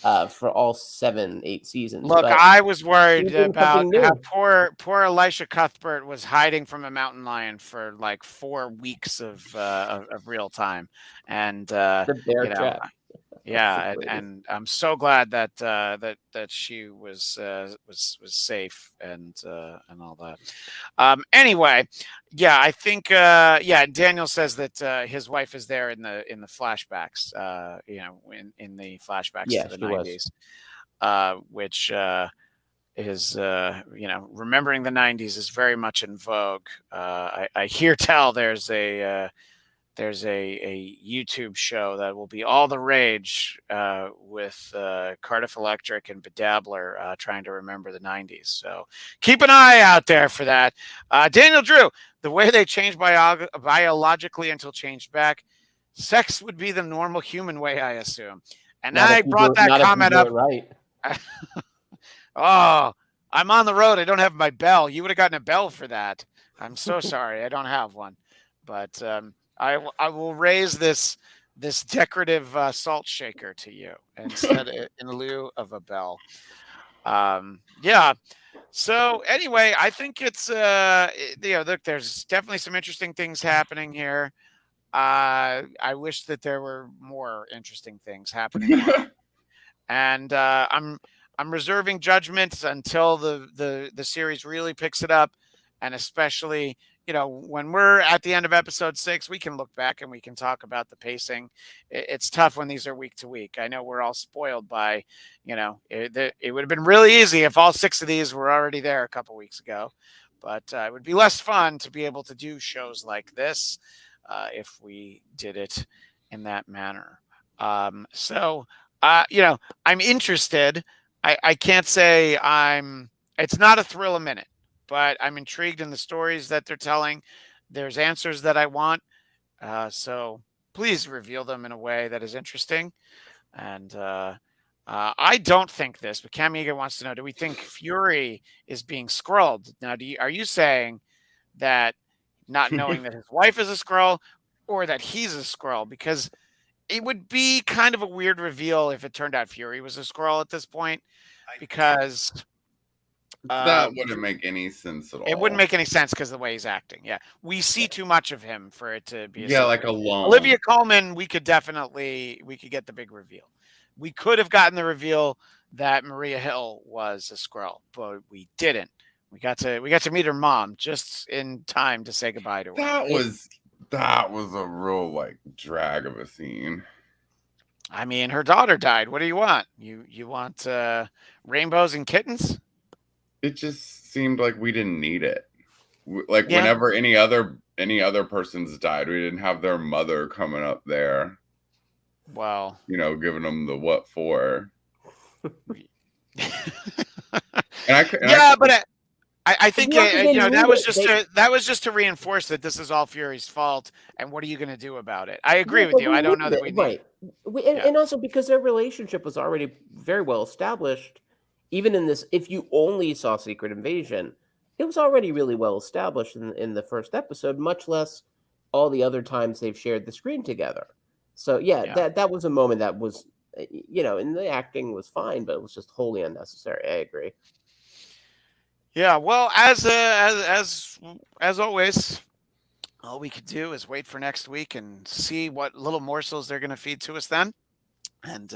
Speaker 3: for all 7, 8 seasons.
Speaker 1: Look,
Speaker 3: But
Speaker 1: I was
Speaker 3: we're
Speaker 1: worried
Speaker 3: doing
Speaker 1: about
Speaker 3: something
Speaker 1: how
Speaker 3: new.
Speaker 1: poor Elisha Cuthbert was hiding from a mountain lion for like 4 weeks of real time, and
Speaker 3: The bear
Speaker 1: you know,
Speaker 3: trap.
Speaker 1: yeah,
Speaker 3: That's
Speaker 1: and I'm so glad that that she was safe and all that. Anyway, yeah, I think yeah, Daniel says that his wife is there in the flashbacks, you know, in the flashbacks
Speaker 3: Yeah,
Speaker 1: to the
Speaker 3: she was.
Speaker 1: 90s, which is you know, remembering the 90s is very much in vogue. I hear tell there's a YouTube show that will be all the rage with Cardiff Electric and Bedabbler trying to remember the 90s. So keep an eye out there for that. Daniel Drew, the way they change biologically until changed back, sex would be the normal human way, I assume. And
Speaker 3: Not if
Speaker 1: I
Speaker 3: you
Speaker 1: brought
Speaker 3: do,
Speaker 1: that
Speaker 3: not if you
Speaker 1: comment
Speaker 3: do
Speaker 1: up.
Speaker 3: it right.
Speaker 1: Oh, I'm on the road. I don't have my bell. You would have gotten a bell for that. I'm so sorry. I don't have one. But I will raise this decorative salt shaker to you instead in lieu of a bell. Yeah. So anyway, I think it's you know, look, there's definitely some interesting things happening here. I wish that there were more interesting things happening live, and I'm reserving judgment until the series really picks it up, and especially, you know, when we're at the end of episode 6, we can look back and we can talk about the pacing. It's tough when these are week to week. I know we're all spoiled by, you know, it would have been really easy if all 6 of these were already there a couple weeks ago, but it would be less fun to be able to do shows like this if we did it in that manner. So you know, I'm interested. I can't say it's not a thrill a minute, but I'm intrigued in the stories that they're telling. There's answers that I want. So please reveal them in a way that is interesting. And I don't think this, but Camiga wants to know, do we think Fury is being scrolled? Now, are you saying that not knowing that his wife is a Skrull or that he's a Skrull? Because it would be kind of a weird reveal if it turned out Fury was a Skrull at this point, because
Speaker 2: That wouldn't make any sense at
Speaker 1: it wouldn't
Speaker 2: all.
Speaker 1: make any sense because of the way he's acting. Yeah, we see too much of him for it to be a
Speaker 2: Yeah, like
Speaker 1: secret.
Speaker 2: alone.
Speaker 1: Olivia Colman, we could get the big reveal. We could have gotten the reveal that Maria Hill was a Skrull, but we didn't. We got to meet her mom just in time to say goodbye to her.
Speaker 2: That was a real like drag of a scene.
Speaker 1: I mean, her daughter died. What do you want? You want rainbows and kittens?
Speaker 2: It just seemed like we didn't need it. Like
Speaker 1: Yeah.
Speaker 2: whenever any other person's died, we didn't have their mother coming up there,
Speaker 1: Well,
Speaker 2: you know, giving them the what for.
Speaker 1: yeah, but I think you know, that was
Speaker 3: They-
Speaker 1: just to reinforce that this is all Fury's fault, and what are you going to do about it? I agree
Speaker 3: Yeah,
Speaker 1: with
Speaker 3: but
Speaker 1: you.
Speaker 3: we
Speaker 1: I don't know
Speaker 3: needed
Speaker 1: that
Speaker 3: it,
Speaker 1: we need.
Speaker 3: right. And,
Speaker 1: Yeah.
Speaker 3: and also because their relationship was already very well established, even in this, if you only saw Secret Invasion, it was already really well established in the first episode, much less all the other times they've shared the screen together. So yeah,
Speaker 1: Yeah.
Speaker 3: that was a moment that was, you know, and the acting was fine, but it was just wholly unnecessary. I agree.
Speaker 1: Yeah. Well, as always, all we could do is wait for next week and see what little morsels they're going to feed to us then. And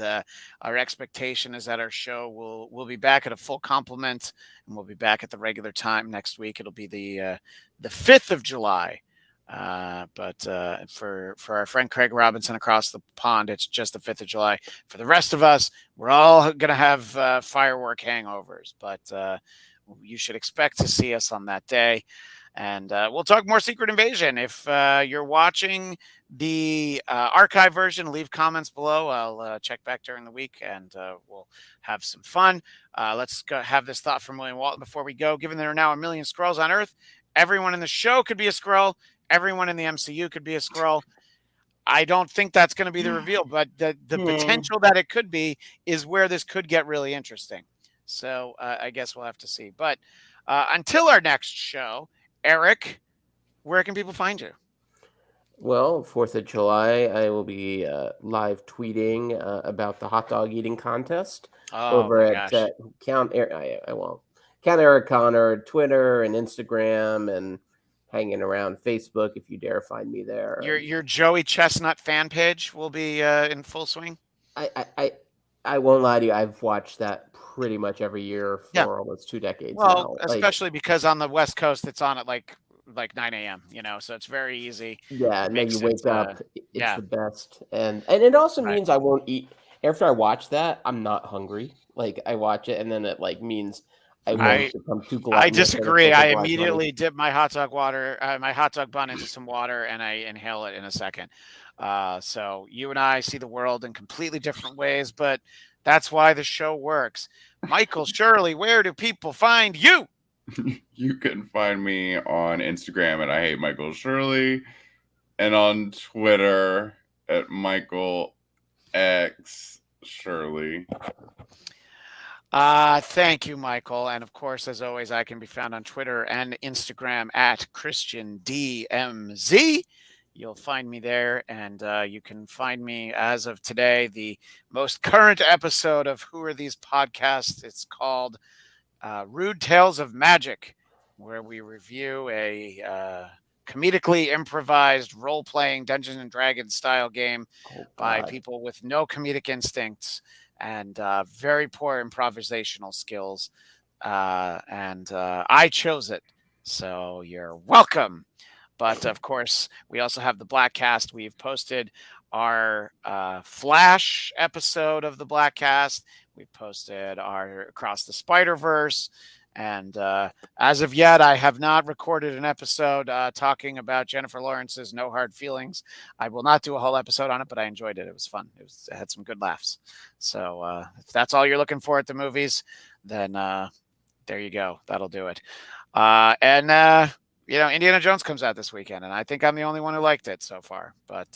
Speaker 1: our expectation is that our show will be back at a full complement, and we'll be back at the regular time next week. It'll be the 5th of July. But for our friend Craig Robinson across the pond, it's just the 5th of July. For the rest of us, we're all going to have firework hangovers. But you should expect to see us on that day. And we'll talk more Secret Invasion. If you're watching the archive version, leave comments below. I'll check back during the week, and we'll have some fun. Let's go have this thought from William Walton before we go. Given there are now 1 million Skrulls on Earth, everyone in the show could be a Skrull. Everyone in the MCU could be a Skrull. I don't think that's going to be the reveal, but the potential that it could be is where this could get really interesting. So I guess we'll have to see. But until our next show, Eric, where can people find you?
Speaker 3: Well, 4th of July, I will be live tweeting about the hot dog eating contest over at Count Eric Connor, Twitter and Instagram, and hanging around Facebook if you dare find me there.
Speaker 1: Your Joey Chestnut fan page will be in full swing.
Speaker 3: I won't lie to you. I've watched that pretty much every year for almost 2 decades now.
Speaker 1: Especially because on the West Coast, it's on at like 9 a.m., so it's very easy.
Speaker 3: Yeah, and then you wake up. It's the best. And it also means I won't eat. After I watch that, I'm not hungry. Like, I watch it, and then it means I won't become too gluttonous.
Speaker 1: I disagree. I immediately dip my hot dog bun into some water, and I inhale it in a second. So you and I see the world in completely different ways, but that's why the show works. Michael, Shirley, where do people find you?
Speaker 2: You can find me on Instagram at I Hate Michael Shirley, and on Twitter at Michael X Shirley.
Speaker 1: Thank you, Michael. And of course, as always, I can be found on Twitter and Instagram at ChristianDMZ. You'll find me there, and you can find me as of today, the most current episode of Who Are These Podcasts. It's called Rude Tales of Magic, where we review a comedically improvised role-playing Dungeons and Dragons style game by people with no comedic instincts and very poor improvisational skills. And I chose it, so you're welcome. But of course, we also have the Blackcast. We've posted our Flash episode of the Blackcast. We've posted our Across the Spider-Verse. And as of yet, I have not recorded an episode talking about Jennifer Lawrence's No Hard Feelings. I will not do a whole episode on it, but I enjoyed it. It was fun. It had some good laughs. So if that's all you're looking for at the movies, then there you go. That'll do it. Indiana Jones comes out this weekend, and I think I'm the only one who liked it so far. But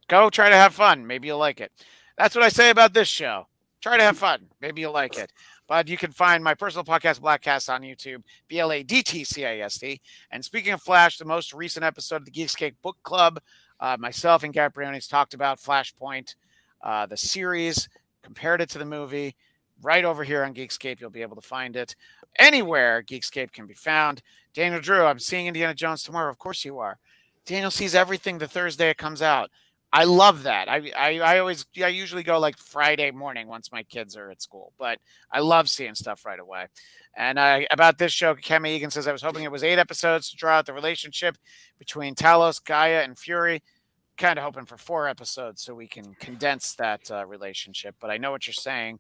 Speaker 1: go try to have fun. Maybe you'll like it. That's what I say about this show. Try to have fun. Maybe you'll like it. But you can find my personal podcast, Blackcast, on YouTube, BLADTCAST. And speaking of Flash, the most recent episode of the Geekscape Book Club, myself and Garrett Briones talked about Flashpoint, the series, compared it to the movie. Right over here on Geekscape, you'll be able to find it anywhere Geekscape can be found. Daniel Drew, I'm seeing Indiana Jones tomorrow. Of course you are. Daniel sees everything the Thursday it comes out. I love that. I usually go like Friday morning once my kids are at school, but I love seeing stuff right away. And about this show, Kemi Egan says, I was hoping it was 8 episodes to draw out the relationship between Talos, Gaia, and Fury. Kind of hoping for 4 episodes so we can condense that relationship. But I know what you're saying.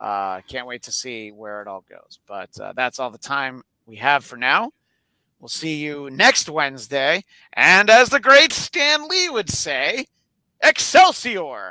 Speaker 1: Can't wait to see where it all goes. But that's all the time we have for now. We'll see you next Wednesday. And as the great Stan Lee would say, Excelsior!